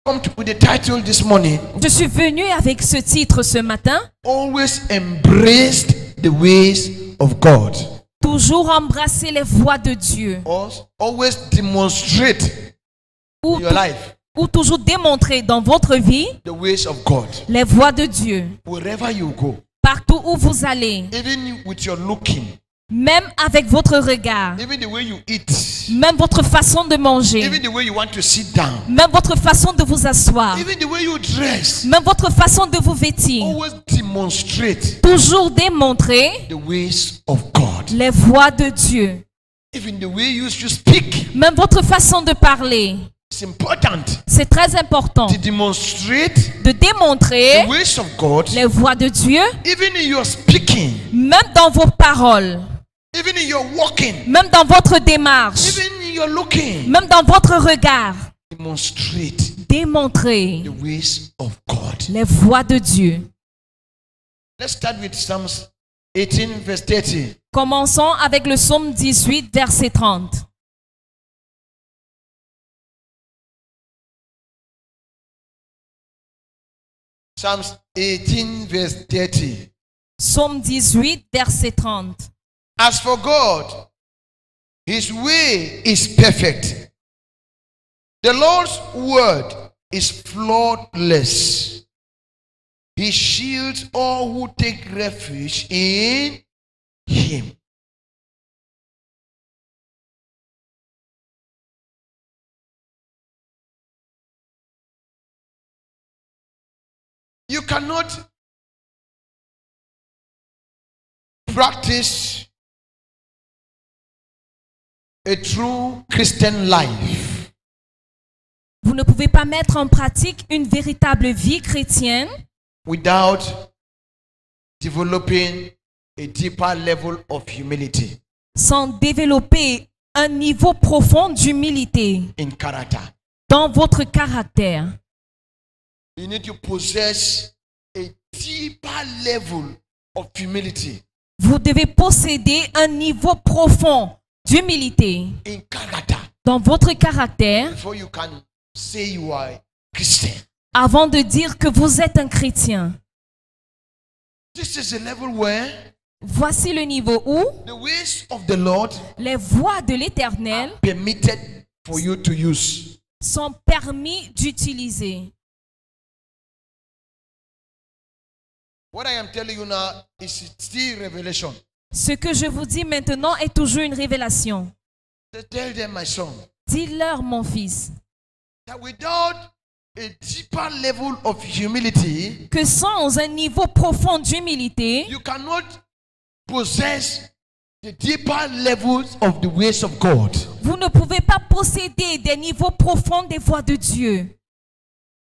come with the title this morning. Je suis venu avec ce titre ce matin. Always embraced the ways of God. Toujours embrasser les voies de Dieu. Always demonstrate Ou, in your life ou toujours démontrer dans votre vie the ways of God. les voies de Dieu. Wherever you go, Partout où vous allez. even with your looking, Même avec votre regard. even the way you eat, Même votre façon de manger. even the way you want to sit down, Même votre façon de vous asseoir. even the way you dress, Même votre façon de vous vêtir. always demonstrate Toujours démontrer the ways of God. les voies de Dieu. Even the way you speak, Même votre façon de parler. it's important C'est très important to demonstrate de démontrer the ways of God, les voies de Dieu, even in your speaking, même dans vos paroles, even in your walking, même dans votre démarche, even in your looking. même dans votre regard. Demonstrate Démontrer the ways of God. les voies de Dieu. Let's start with Psalms 18, verse 30. Commençons avec le psaume 18, verset 30. Psalms 18, verse 30. Psaume 18, verset 30. As for God, his way is perfect. The Lord's word is flawless. He shields all who take refuge in him. You cannot practice a true Christian life Vous ne pouvez pas mettre en pratique une véritable vie chrétienne without developing a deeper level of humility sans développer un niveau profond d'humilité in character. dans votre caractère. You need to possess a deeper level of humility Vous devez posséder un niveau profond d'humilité in character dans votre caractère before you can say you are a Christian. avant de dire que vous êtes un chrétien. This is a level where Voici le niveau où the ways of the Lord les voies de l'Éternel permitted for you to use. sont permis d'utiliser. What I am telling you now is still revelation. Ce que je vous dis maintenant est toujours une révélation. So tell them, my son, Dis-leur, mon fils, that without a deeper level of humility, que sans un niveau profond d'humilité, you cannot possess the deeper levels of the ways of God. vous ne pouvez pas posséder des niveaux profonds des voies de Dieu.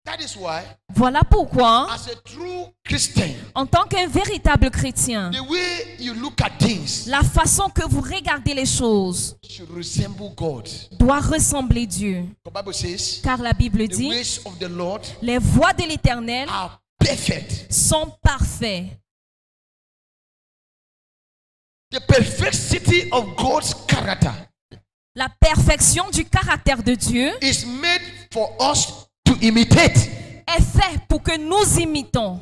That is why, Voilà pourquoi, as a true Christian, en tant qu'un véritable chrétien, the way you look at things la façon que vous regardez les choses should resemble God. doit ressembler Dieu. The Bible says, Car la Bible the dit, ways of the Lord les voies de l'Éternel are perfect. sont parfaits. The perfectity of God's character La perfection du caractère de Dieu is made for us to imitate. est fait pour que nous imitons.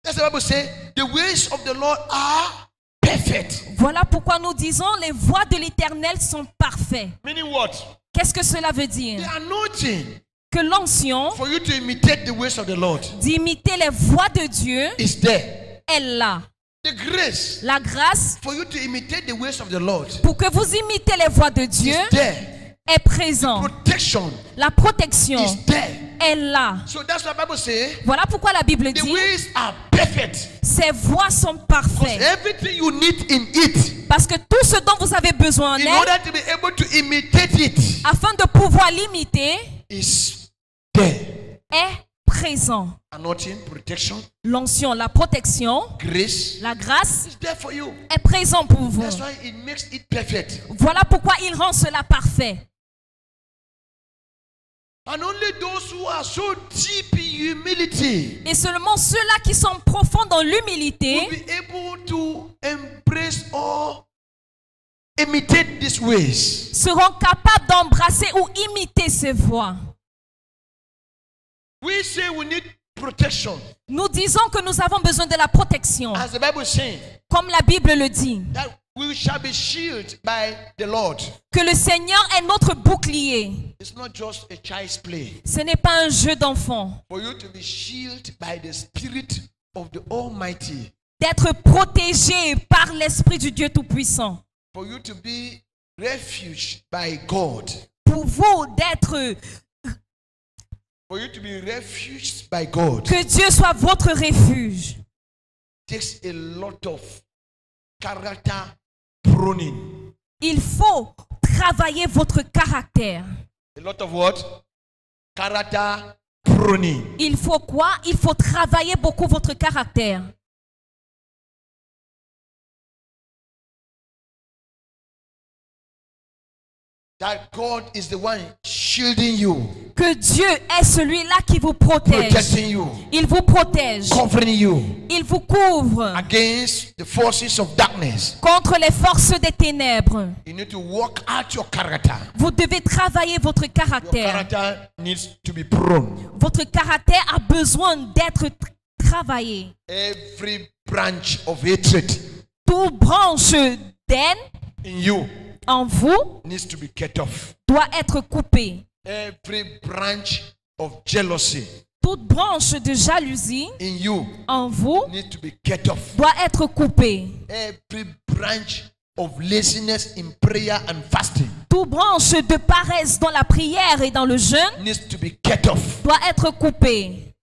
That's the Bible says, the ways of the Lord are perfect. Voilà pourquoi nous disons les voies de l'Éternel sont parfaites. Meaning what? Qu'est-ce que cela veut dire? The anointing Que l'onction for you to imitate the ways of the Lord d'imiter les voies de Dieu is there. est là. The grace La grâce for you to imitate the ways of the Lord pour que vous imitez les voies de Dieu is there. est présent. Protection La protection is there. est là. So that's what the Bible says. Voilà pourquoi la Bible The dit ways are perfect. ces voies sont parfaites. Everything you need in it, Parce que tout ce dont vous avez besoin en in elle, order to be able to imitate it, afin de pouvoir l'imiter, is there. est présent. Anointing, protection, L'onction, la protection, grace la grâce is there for you. est présent pour vous. That's why it makes it perfect. Voilà pourquoi il rend cela parfait. And only those who are so deep in humility Et seulement ceux-là qui sont profonds dans l'humilité will be able to embrace all imitate these ways. seront capables d'embrasser ou imiter ces voies. We say we need protection. Nous disons que nous avons besoin de la protection, As the Bible is saying, comme la Bible le dit, that we shall be shielded by the Lord. que le Seigneur est notre bouclier. It's not just a child's play. Ce n'est pas un jeu d'enfant. For you to be shielded by the Spirit of the Almighty. D'être protégé par l'Esprit du Dieu Tout-Puissant. For you to be refuged by God. Pour vous d'être, For you to be refuged by God. que Dieu soit votre refuge. Takes a lot of character pruning. Il faut travailler votre caractère. A lot of what? Character pruning. Il faut quoi? Il faut travailler beaucoup votre caractère. That God is the one shielding you, Que Dieu est celui-là qui vous protège. protecting you, Il vous protège. covering you Il vous couvre against the forces of darkness. contre les forces des ténèbres. You need to work out your character. Vous devez travailler votre Your caractère. character needs to be pruned. Votre caractère a besoin d'être travaillé. Every branch of hatred Toute branche d'aine in you en vous needs to be cut off. doit être coupée. Every branch of jealousy Toute branche de jalousie in you en vous needs to be cut off. doit être coupée. Every branch of laziness in prayer and fasting Toute branche de paresse dans la prière et dans le jeûne needs to be cut off. doit être coupée.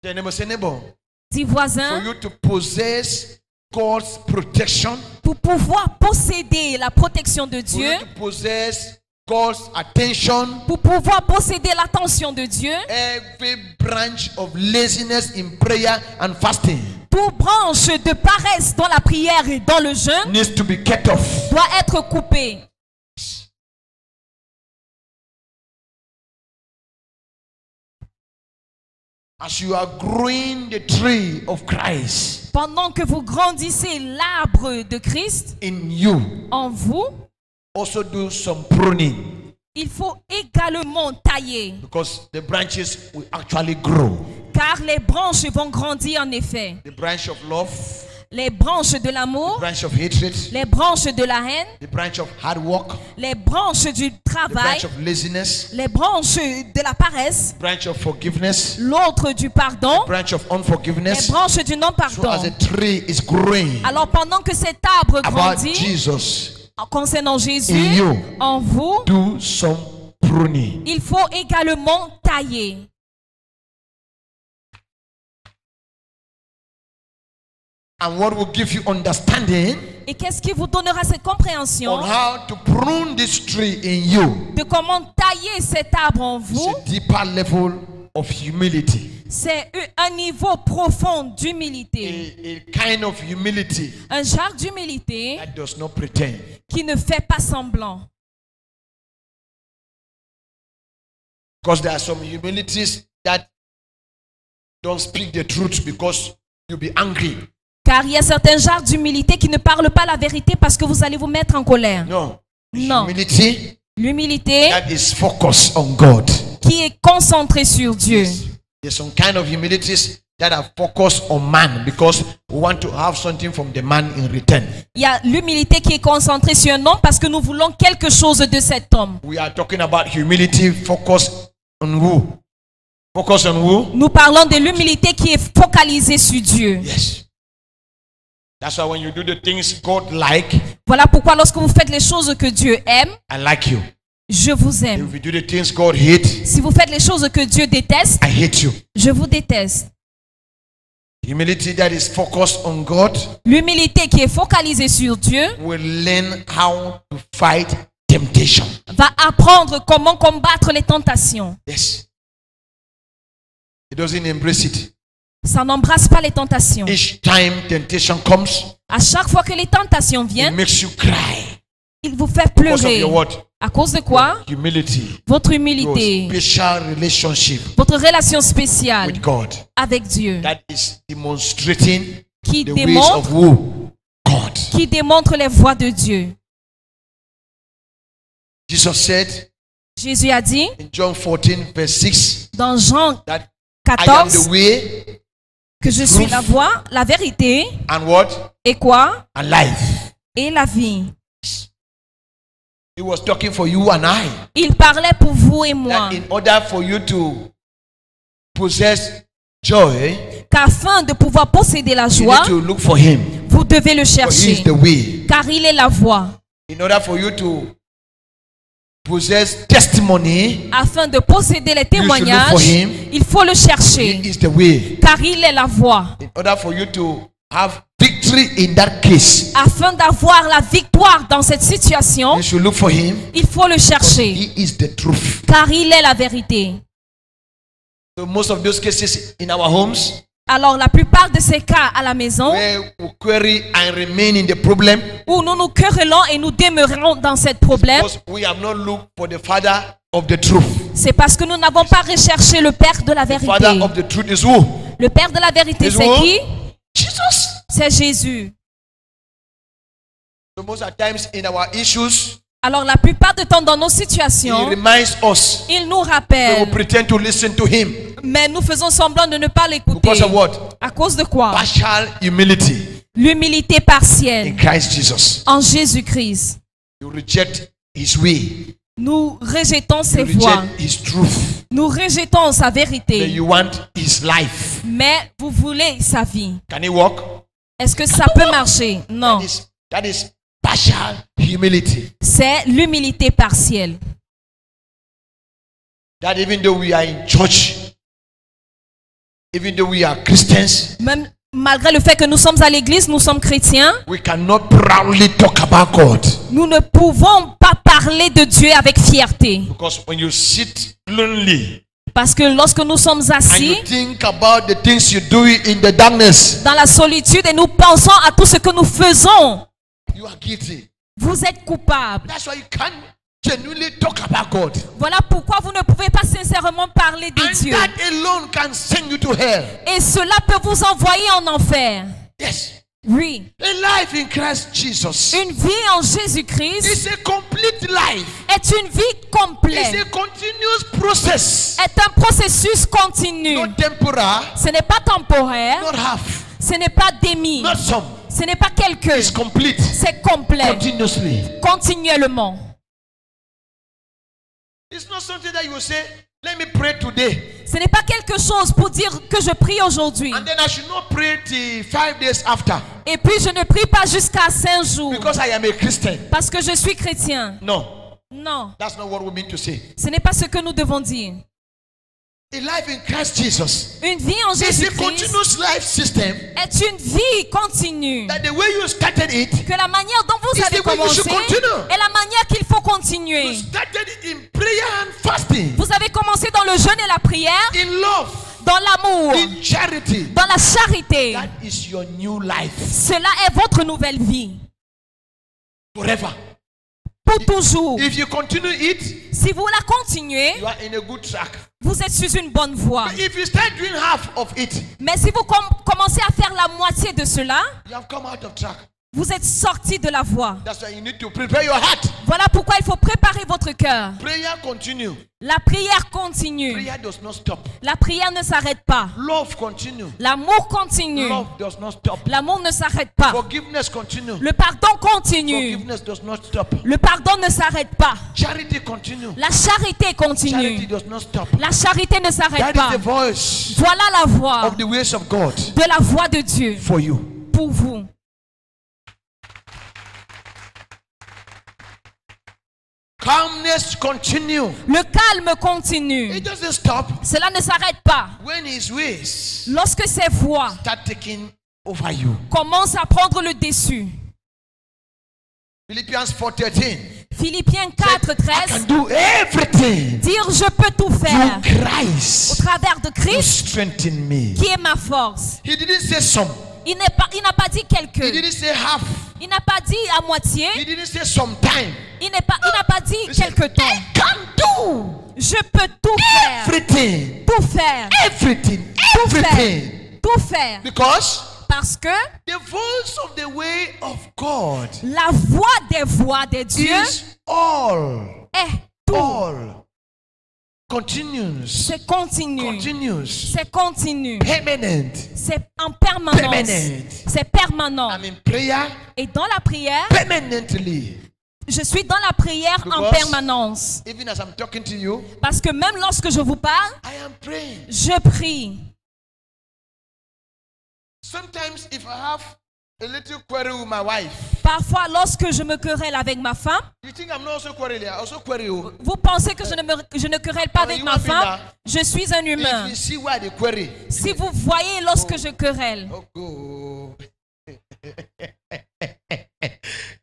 Tell neighbor, say neighbor, Dis for voisin, you to possess God's protection, pour pouvoir posséder la protection de for Dieu, you to possess God's attention, pour pouvoir posséder l'attention de Dieu, every branch of laziness in prayer and fasting toute branche de paresse dans la prière et dans le jeûne needs to be cut off. doit être coupée. As you are growing the tree of Christ Pendant que vous grandissez l'arbre de Christ in you, en vous, also do some pruning, il faut également tailler, because the branches will actually grow. car les branches vont grandir en effet. The branch of love, Les branches de the l'amour, branch of hatred, les branches de la haine, the branch of hard work, les branches du the travail, branch of laziness, les branches de la paresse, branch of forgiveness, l'autre du pardon, branch of les unforgiveness. branches du So non-pardon. as a tree is growing Alors pendant que cet arbre about grandit, Jesus, concernant in Jésus, you, en vous, do some pruning. il faut également tailler. And what will give you understanding Et qu'est-ce qui vous donnera cette compréhension on how to prune this tree in you? de comment tailler cet arbre en It's vous? a deeper level of humility. C'est un niveau profond d'humilité. A kind of humility Un genre d'humilité that does not pretend. qui ne fait pas semblant. Because there are some humilities that don't speak the truth because you'll be angry. Car il y a certains genres d'humilité qui ne parlent pas la vérité parce que vous allez vous mettre en colère. No. Non. Humility L'humilité that is focused on God. qui est concentrée sur Dieu. There's some kind of humilities that are focused on man because we want to have something from the man in return. Il y a l'humilité qui est concentrée sur un homme parce que nous voulons quelque chose de cet homme. We are talking about humility focused on who? Focus on who? Nous parlons de l'humilité qui est focalisée sur Dieu. Yes. That's why when you do the things God like, Voilà pourquoi lorsque vous faites les choses que Dieu aime, I like you. je vous aime. If you do the things God hate, Si vous faites les choses que Dieu déteste, I hate you. je vous déteste. Humility that is focused on God L'humilité qui est focalisée sur Dieu will learn how to fight temptation. va apprendre comment combattre les tentations. Yes. It doesn't embrace it. Ça n'embrasse pas les tentations. Each time temptation comes, À chaque fois que les tentations it viennent, makes you cry. il vous fait Because of pleurer. your what? À cause de quoi? Humility. Votre Your humilité, special relationship votre relation spéciale with God. avec Dieu. That is demonstrating qui the ways of who? God. démontre les voies de Dieu. Jesus said Jésus a dit in John 14 verse 6 dans Jean that I am 14 the way que je suis la voie, la vérité and what? et quoi? And life. Et la vie. He was talking for you and I. Il parlait pour vous et moi. That in order for you to possess joy, Qu'afin de pouvoir posséder la you joie, need to look for him. vous devez le For he is chercher. the way. Car il est la voie. In order for you to possess testimony, Afin de posséder les look for témoignages, him. il faut le he chercher. is the way. Car il est la voie. In order for you to have victory in that case, Afin d'avoir la victoire dans cette situation, you should look for him. il faut le chercher. He is the truth. Car il est la vérité. So most of those cases in our homes, Alors la plupart de ces cas à la maison, where we query and remain in the problem, où nous nous querellons et nous demeurons dans ce problème, because we have not looked for the Father of the truth. c'est parce que nous n'avons pas recherché le Père de la The Father vérité. of the truth is who? Le Père de la vérité, Is c'est who? qui? Jesus. C'est Jésus. So most of the times in our issues, Alors la plupart du temps dans nos he situations, reminds us. il nous We will rappelle, pretend to listen to him mais nous faisons semblant de ne pas l'écouter. because of what? À cause de quoi? Partial humility L'humilité partielle in Christ Jesus. en Jésus-Christ. You reject his way. Nous rejetons ses You voies. reject his truth. Nous rejetons sa But vérité. you want his life. Mais vous voulez sa vie. Can he walk? Est-ce que ça peut marcher? Non. That is partial humility. C'est l'humilité partielle. That even though we are in church, even though we are Christians, Même malgré le fait que nous sommes à l'église, nous sommes chrétiens, we cannot proudly talk about God. nous ne pouvons pas parler de Dieu avec fierté. Because when you sit lonely Parce que lorsque nous sommes and assis you think about the things you do in the darkness, dans la solitude et nous pensons à tout ce que nous faisons, you are guilty. vous êtes coupable. That's why you can't genuinely talk about God. Voilà pourquoi vous ne pouvez pas sincèrement parler de And Dieu. that alone can send you to hell. Et cela peut vous envoyer en enfer. Yes. Oui. A life in Christ Jesus Une vie en Jésus-Christ is a complete life. est une vie It's complète. a continuous process. Est un processus continu. Not temporal, Ce n'est pas temporaire. not half, Ce n'est pas demi. not some. Ce n'est pas quelque. It's complete. C'est complet. Continuously. Continuellement. It's not something that you will say, let me pray today. Ce n'est pas quelque chose pour dire que je prie aujourd'hui. And then I should not pray till 5 days after. Et puis je ne prie pas jusqu'à 5 jours. Because I am a Christian. Parce que je suis chrétien. No, Non. that's not what we mean to say. Ce n'est pas ce que nous devons dire. A life in Christ Jesus Une vie en is a Jésus-Christ continuous life system est une vie continue. that the way you started it, Que la manière dont vous It's avez the way you commencé should continue. est la manière qu'il faut you continuer. started it in prayer and fasting, Vous avez commencé dans le jeûne et la prière, in love, dans l'amour, in charity. dans la charité. That is your new life Cela est votre nouvelle vie. forever. Pour toujours. If you continue it, Si vous la continuez, you are in a good track. vous êtes sur une bonne voie. But if you start doing half of it, Mais si vous commencez à faire la moitié de cela, you have come out of track. vous êtes sorti de la voie. That's why you need to prepare your heart. Voilà pourquoi il faut préparer votre cœur. Prayer continue. La prière continue. Prayer does not stop. La prière ne s'arrête pas. Love continue. L'amour continue. Love does not stop. L'amour ne s'arrête pas. Forgiveness continue. Le pardon continue. Forgiveness does not stop. Le pardon ne s'arrête pas. Charity continue. La charité Charity continue. does not stop. La charité ne s'arrête That pas. is the voice Voilà la voix of the ways of God de la voix de Dieu for you. pour vous. Calmness continue. Le calme continue. It doesn't stop Cela ne s'arrête pas. when his ways Lorsque ces voix start taking over you. commencent à prendre le dessus. Philippians 4:13. Philippiens 4, I can 13. do everything Dire je peux tout faire through au Christ travers de who Christ strengthen me. qui est ma force. He didn't say some. Il n'a pas dit He quelque. didn't say half. Il n'a pas dit à moitié. He didn't say sometime. Il n'a pas dit He said, quelque temps. I can do Je peux tout faire. everything. Tout faire. Everything. Tout faire. Everything. Tout faire. Because Parce que the voice of the way of God la voix des dieux is all. est tout. All. Continuous. C'est continu. Continuous. C'est continu. Permanent. C'est en permanence. Permanent. C'est permanent. I'm in prayer Et dans la prière, permanently. je suis dans la prière en Because permanence. even as I'm talking to you, Parce que même lorsque je vous parle, I am praying. je prie. Sometimes if I have a little quarrel with my wife, Parfois, lorsque je me querelle avec ma femme, you think I'm not also quarreling? I also quarrel. vous pensez que je ne querelle pas avec ma femme? Je suis un humain. If you see why they quarrel, Si vous voyez lorsque je querelle, oh go.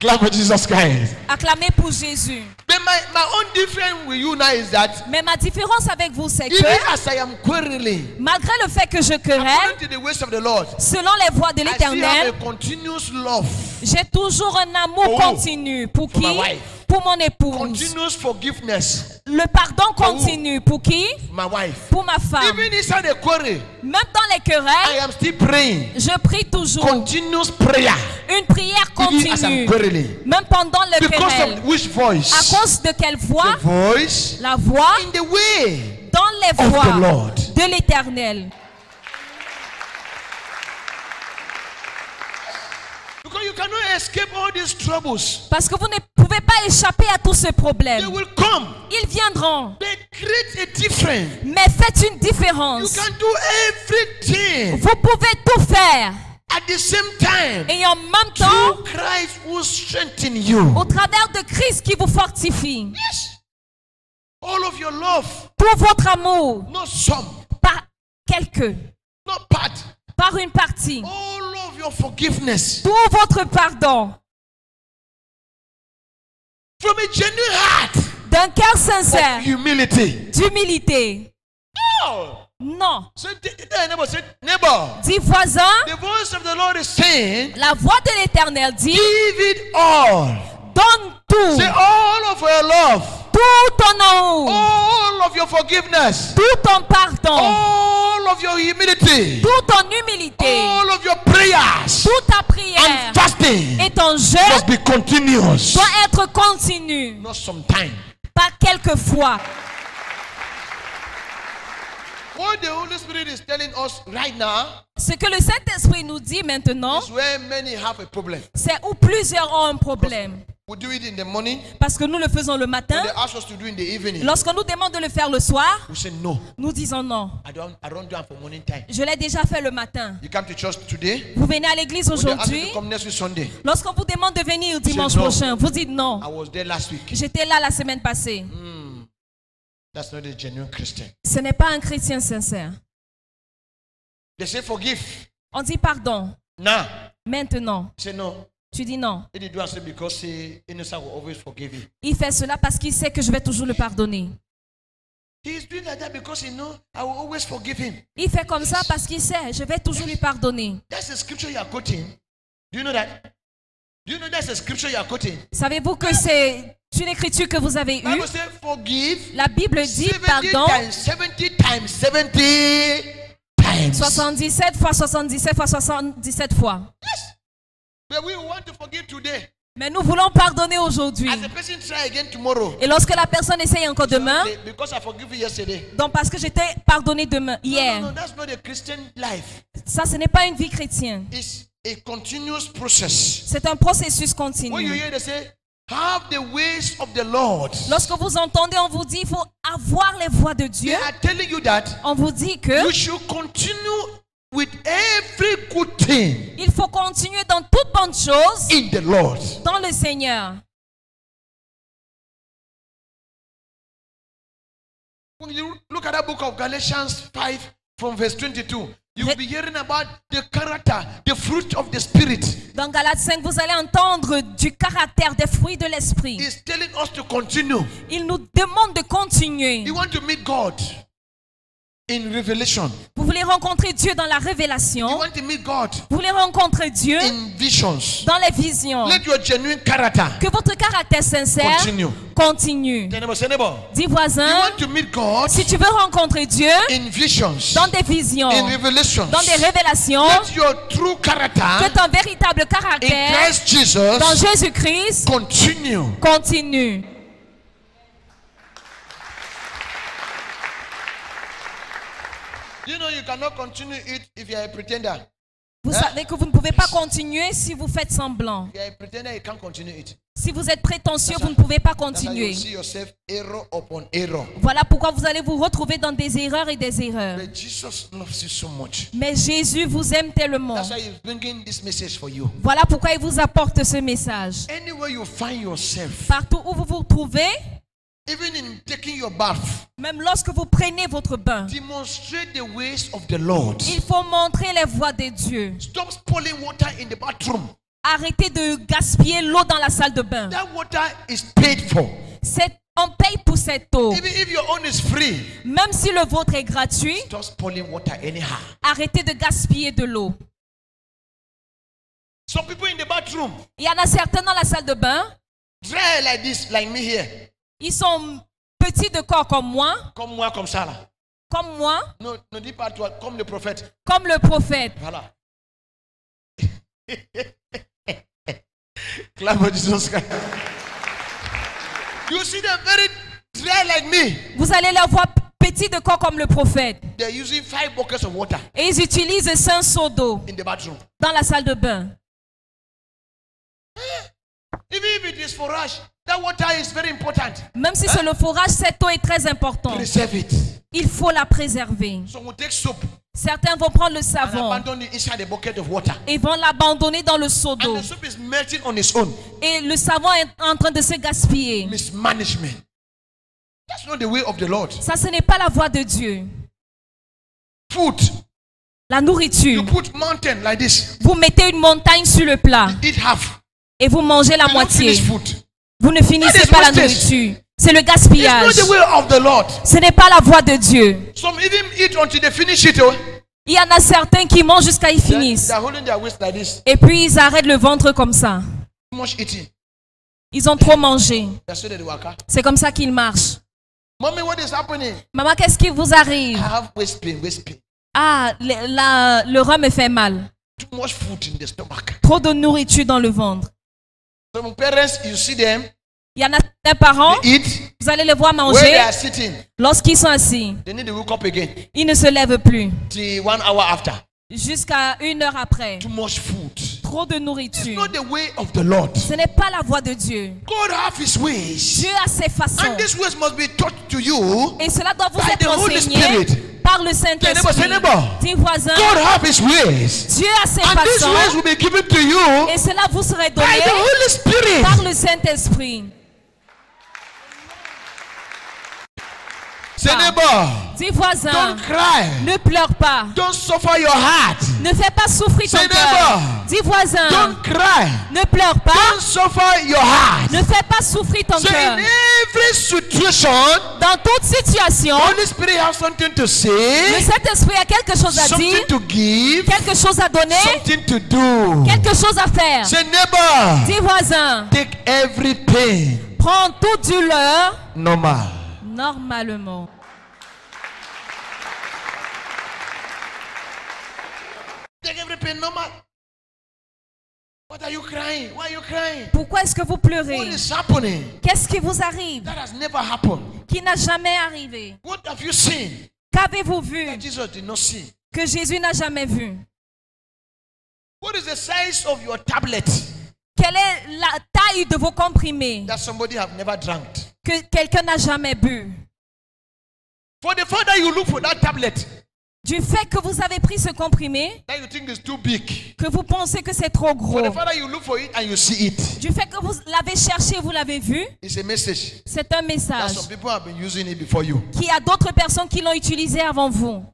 Clap for Jesus Christ. acclamez pour Jésus. But my own difference with you now is that Mais ma différence avec vous, c'est even que as I am quarreling, malgré le fait que je querelle, according to the ways of the Lord, selon les voies de I still have l'Éternel, a continuous love, j'ai toujours un amour Oh, continu. Pour for qui? my wife. Pour mon épouse. continuous forgiveness, Le pardon continu. Pour qui? my wife. Pour ma femme. Even inside the quarrel, Même dans les I querelles, am still praying. je prie toujours. Continuous prayer, Une prière even as I'm continue. quarreling. Même pendant le Because querelle. of which À voice? cause de quelle voix? The voice La voix in the way dans les of the voies Lord. de l'Éternel. Because you cannot escape all these troubles. Parce que vous ne pouvez pas échapper à tous ces They problèmes. will come. Ils viendront. They create a difference. Mais faites une You différence. can do everything Vous pouvez tout faire. at the same time Et en même temps, through Christ who strengthens you. au travers de Christ qui vous fortifie. Yes. All of your love, Tout votre amour, not some, par quelques, not part. par une partie. All of your forgiveness Tout votre pardon, from a genuine heart d'un cœur of sincère, humility. d'humilité. Oh. Non. So neighbor, say, neighbor, Dis voisin, the voice of the Lord is saying, la voix de l'Éternel dit, give it all. donne tout, Say all of your love, tout ton amour, all of your forgiveness, tout ton pardon, all of your humility, toute ton humilité, all of your prayers toute ta prière and fasting et ton must jeûne be continuous, doit être continu, not sometime. pas quelquefois. What the Holy Spirit is telling us right now Ce que le Saint-Esprit nous dit maintenant, is where many have a problem. c'est où plusieurs ont un problème. We do it in the morning, Parce que nous le faisons le when matin. they ask us to do it in the evening. Lorsqu'on nous demande de le faire le soir, We say no. nous disons non. I don't do it for morning time. Je l'ai déjà fait le matin. You come to church today. Vous venez à l'église When they ask you aujourd'hui. to come next week Sunday, Lorsqu'on vous demande de venir dimanche no. prochain, vous dites non. I was there last week. J'étais là la semaine passée. That's not a genuine Christian. Ce n'est pas un chrétien sincère. They say forgive. On dit pardon. Now, Maintenant, say no. tu dis non. He did do answer because say innocent will always forgive you. Il fait cela parce qu'il sait que je vais toujours le pardonner. He is doing like that because he know I will always forgive him. Il fait comme ça parce qu'il sait, je vais toujours lui pardonner. That's the scripture you are quoting. Do you know that? Do you know that's the scripture you are quoting? Savez-vous que c'est une écriture que vous avez eue? Bible says forgive La Bible dit 70 pardon times 70 times 70 times. 77 fois 77 fois 77 fois. Yes. But we want to forgive today. Mais nous voulons pardonner aujourd'hui. As the person try again tomorrow. Et lorsque la personne essaye encore demain, Because I forgive you yesterday. donc parce que j'étais pardonné demain, No, hier, that's not a Christian life. ça ce n'est pas une vie chrétienne. It's a continuous process. C'est un processus When you continu. hear they say, have the ways of the Lord. Lorsque vous entendez, on vous dit il faut avoir les voies de Dieu. They are telling you that On vous dit que you should continue with every good thing il faut continuer dans toute bonne chose in the Lord. dans le Seigneur. When you look at that book of Galatians 5 from verse 22, you will be hearing about the character, the fruit of the Spirit. Dans Galates 5, vous allez entendre du caractère des fruits de l'esprit. He's telling us to continue. Il nous demande de continuer. You want to meet God. in revelation. Vous voulez rencontrer Dieu dans la You révélation. want to meet God Vous voulez rencontrer Dieu in visions. dans les visions. Let your genuine character Que votre caractère sincère continue. continue. Say neighbor. Dis You voisin, want to meet God si tu veux rencontrer Dieu in visions, dans des visions, in revelations. dans des révélations, Let your true que character ton véritable in caractère Christ Jesus dans Jésus-Christ continue. continue. You know you cannot continue it if you are a pretender. Vous savez que vous ne pouvez pas continuer si vous faites semblant. If you are a pretender, you can't continue it. Si vous êtes prétentieux, vous ne pouvez pas That's why you continuer. see yourself error upon error. Voilà pourquoi vous allez vous retrouver dans des erreurs et des erreurs. But Jesus loves you so much. Mais Jésus vous aime tellement. That's why He's bringing this message for you. Voilà pourquoi il vous apporte ce message. Anywhere you find yourself, Partout où vous vous trouvez, even in taking your bath, même lorsque vous prenez votre bain, demonstrate the ways of the Lord. il faut montrer les voies de Dieu. Stop spilling water in the bathroom. Arrêtez de gaspiller l'eau dans la salle de bain. That water is paid for. On paye pour cette eau. Even if your own is free, Même si le vôtre est gratuit, stop spilling water anyhow. arrêtez de gaspiller de l'eau. Some people in the bathroom, Il y en a certains dans la salle de bain, dry like this, like me here. ils sont petits de corps comme moi, Comme ça là. comme moi, No, dis pas toi, comme le prophète. comme le prophète. Voilà. Clap for Jesus Christ. You see them very dry like me. Vous allez les voir petits de corps comme le prophète. They're using 5 buckets of water Et ils utilisent 5 seaux d'eau in the bathroom. dans la salle de bain. Even if it is forage, that water is very important. Même si c'est le forage, cette eau est très importante. Preserve it. Il faut la préserver. So we take soap Certains vont prendre le and savon abandon it inside the bucket of water. et vont l'abandonner dans le seau d'eau. And the soap is melting on its own. Et le savon est en train de se gaspiller. Mismanagement. That's not the way of the Lord. Ça, ce n'est pas la voie de Dieu. Food. La You nourriture. put mountain like this. Vous mettez une montagne sur le plat Eat half. et vous mangez la You don't moitié. finish food. Vous ne finissez That is pas la wastage. nourriture. C'est le It's not gaspillage. the way of the Lord. Ce n'est pas la voie de Dieu. Some even eat until they finish it. Oh. Il y en a certains qui mangent jusqu'à ils finissent. They're holding their waist like this. Et puis ils arrêtent le ventre comme ça. Too much eating. Ils ont trop mangé. That's why they waka. C'est comme ça qu'ils marchent. Mommy, what is happening? Maman, qu'est-ce qui vous I arrive? have waist pain, waist pain. Ah, le rhum me fait mal. Too much food in the stomach. Trop de nourriture dans le ventre. Some parents, you see them, Il y en a certains parents, they eat. vous allez les voir Where they manger. are sitting, Lorsqu'ils sont assis, they need to wake up again. ils ne se lèvent plus. Till 1 hour after. Jusqu'à 1 heure après. Too much food. Trop de It's nourriture. not the way of the Lord. Ce n'est pas la voie de Dieu. God have His ways. Dieu a ses façons. And these ways must be taught to you. Et cela doit vous By the être Holy enseigné Spirit. par le Say neighbor, Saint-Esprit. Dis voisin, God have His ways. Dieu a ses And these ways façons. will be given to you Et cela vous serait by donné the Holy Spirit. par le Saint-Esprit. Say neighbor, Dis voisin, don't cry. ne pleure pas. Don't suffer your heart. Ne fais pas souffrir ton Say cœur. neighbor, Dis voisin, don't cry. ne pleure pas. Don't suffer your heart. Ne fais pas souffrir ton So cœur. in every situation, Dans toute situation, Holy Spirit has something to le say, Saint-Esprit a quelque chose à dire, something to give, quelque chose à donner, something to do. quelque chose à faire. Say neighbor, Dis voisin, take every pain prends toute douleur normal. normalement. Take every pain normal. What are you crying? Why are you crying? Pourquoi est-ce que vous What pleurez? is happening? Qu'est-ce qui vous arrive That has never happened. qui n'a jamais arrivé? What have you seen Qu'avez-vous vu that Jesus did not see? que Jésus n'a jamais vu? What is the size of your tablet Quelle est la taille de vos comprimés that somebody have never drank? que quelqu'un n'a jamais bu? For the fact that you look for that tablet, Du fait que vous avez pris ce comprimé, that you think is too big. que vous pensez que c'est trop gros, For the fact that you look for it and you see it, du fait que vous l'avez cherché, vous l'avez vu, it's a message c'est un that message some people have been using it before you. qu'il y a d'autres personnes qui l'ont utilisé avant vous.